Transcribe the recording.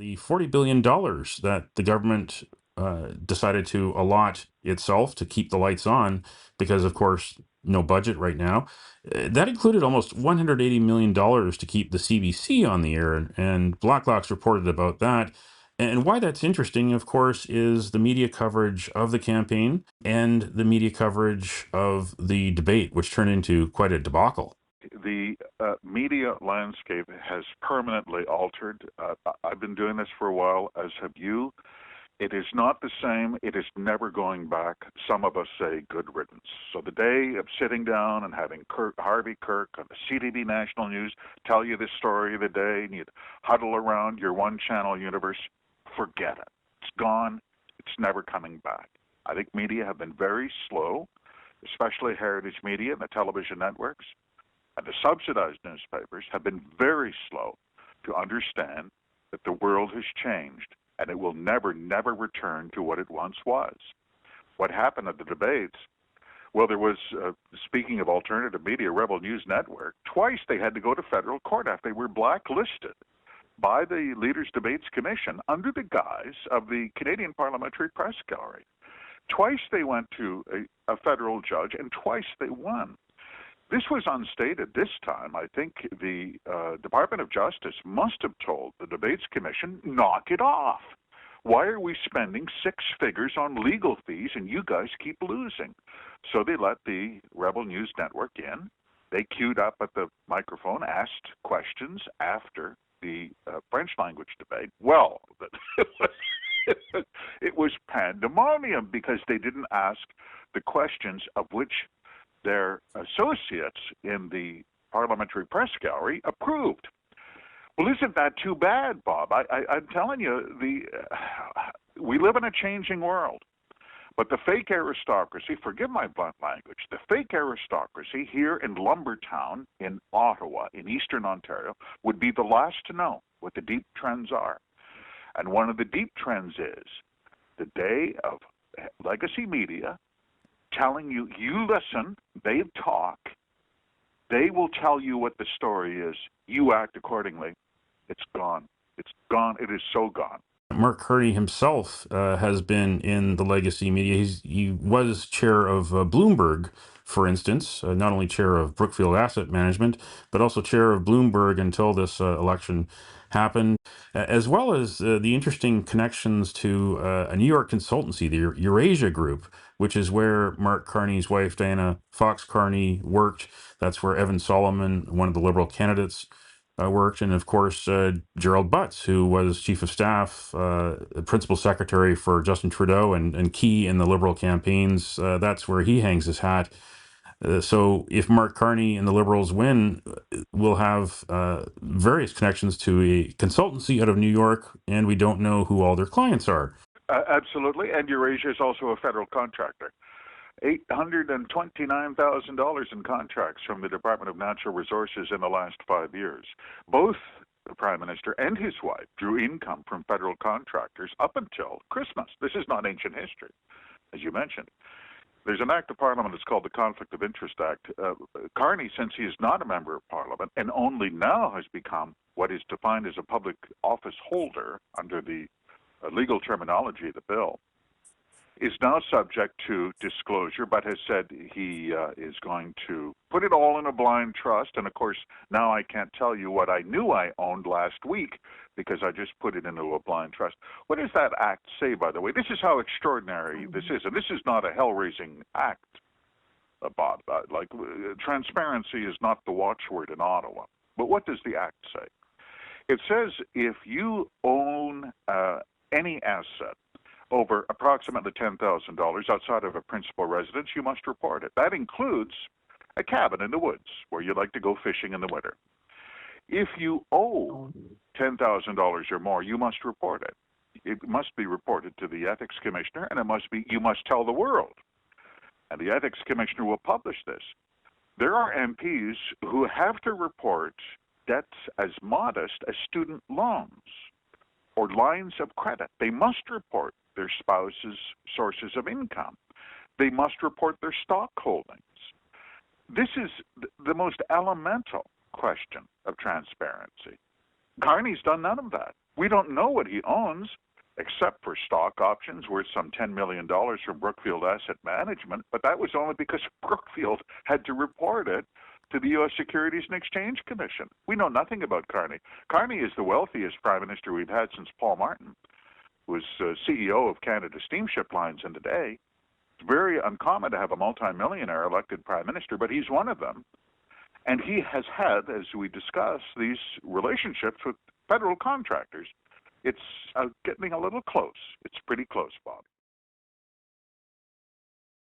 the $40 billion that the government decided to allot itself to keep the lights on, because, of course, no budget right now. That included almost $180 million to keep the CBC on the air, and Blacklock's reported about that. And why that's interesting, of course, is the media coverage of the campaign and the media coverage of the debate, which turned into quite a debacle. The media landscape has permanently altered. I've been doing this for a while, as have you. It is not the same. It is never going back. Some of us say good riddance. So the day of sitting down and having Harvey Kirk on the CTV National News tell you the story of the day, and you'd huddle around your one-channel universe, forget it. It's gone. It's never coming back. I think media have been very slow, especially heritage media and the television networks. And the subsidized newspapers have been very slow to understand that the world has changed and it will never, never return to what it once was. What happened at the debates, well, there was, speaking of alternative media, Rebel News Network, twice they had to go to federal court after they were blacklisted by the Leaders' Debates Commission under the guise of the Canadian Parliamentary Press Gallery. Twice they went to a federal judge, and twice they won. This was unstated this time. I think the Department of Justice must have told the Debates Commission, knock it off. Why are we spending six figures on legal fees and you guys keep losing? So they let the Rebel News Network in. They queued up at the microphone, asked questions after the French language debate. Well, it was pandemonium because they didn't ask the questions of which their associates in the Parliamentary Press Gallery approved. Well, isn't that too bad, Bob? I'm telling you, we live in a changing world. But the fake aristocracy, forgive my blunt language, the fake aristocracy here in Lumbertown, in Ottawa, in Eastern Ontario, would be the last to know what the deep trends are. And one of the deep trends is the day of legacy media telling you, you listen, they talk, they will tell you what the story is, you act accordingly. It's gone. It's gone. It is so gone. Mark Carney himself has been in the legacy media. He was chair of Bloomberg, for instance, not only chair of Brookfield Asset Management, but also chair of Bloomberg until this election happened, as well as the interesting connections to a New York consultancy, the Eurasia Group, which is where Mark Carney's wife, Diana Fox Carney, worked. That's where Evan Solomon, one of the Liberal candidates, worked, and of course Gerald Butts, who was chief of staff, principal secretary for Justin Trudeau, and key in the Liberal campaigns. That's where he hangs his hat. So if Mark Carney and the Liberals win, we'll have various connections to a consultancy out of New York, and we don't know who all their clients are. Absolutely, and Eurasia is also a federal contractor. $829,000 in contracts from the Department of Natural Resources in the last 5 years. Both the Prime Minister and his wife drew income from federal contractors up until Christmas. This is not ancient history, as you mentioned. There's an act of Parliament that's called the Conflict of Interest Act. Carney, since he is not a member of Parliament and only now has become what is defined as a public office holder under the legal terminology of the bill, is now subject to disclosure, but has said he is going to put it all in a blind trust. And of course, now I can't tell you what I knew I owned last week because I just put it into a blind trust. What does that act say, by the way? This is how extraordinary this is. And this is not a hell-raising act, Bob. Transparency is not the watchword in Ottawa. But what does the act say? It says if you own any asset over approximately $10,000 outside of a principal residence, you must report it. That includes a cabin in the woods where you like to go fishing in the winter. If you owe $10,000 or more, you must report it. It must be reported to the Ethics Commissioner, and you must tell the world. And the Ethics Commissioner will publish this. There are MPs who have to report debts as modest as student loans or lines of credit. They must report their spouse's sources of income. They must report their stock holdings. This is the most elemental question of transparency. Carney's done none of that. We don't know what he owns, except for stock options worth some $10 million from Brookfield Asset Management, but that was only because Brookfield had to report it to the U.S. Securities and Exchange Commission. We know nothing about Carney. Carney is the wealthiest prime minister we've had since Paul Martin was CEO of Canada Steamship Lines in the day. It's very uncommon to have a multimillionaire elected prime minister, but he's one of them. And he has had, as we discussed, these relationships with federal contractors. It's getting a little close. It's pretty close, Bob.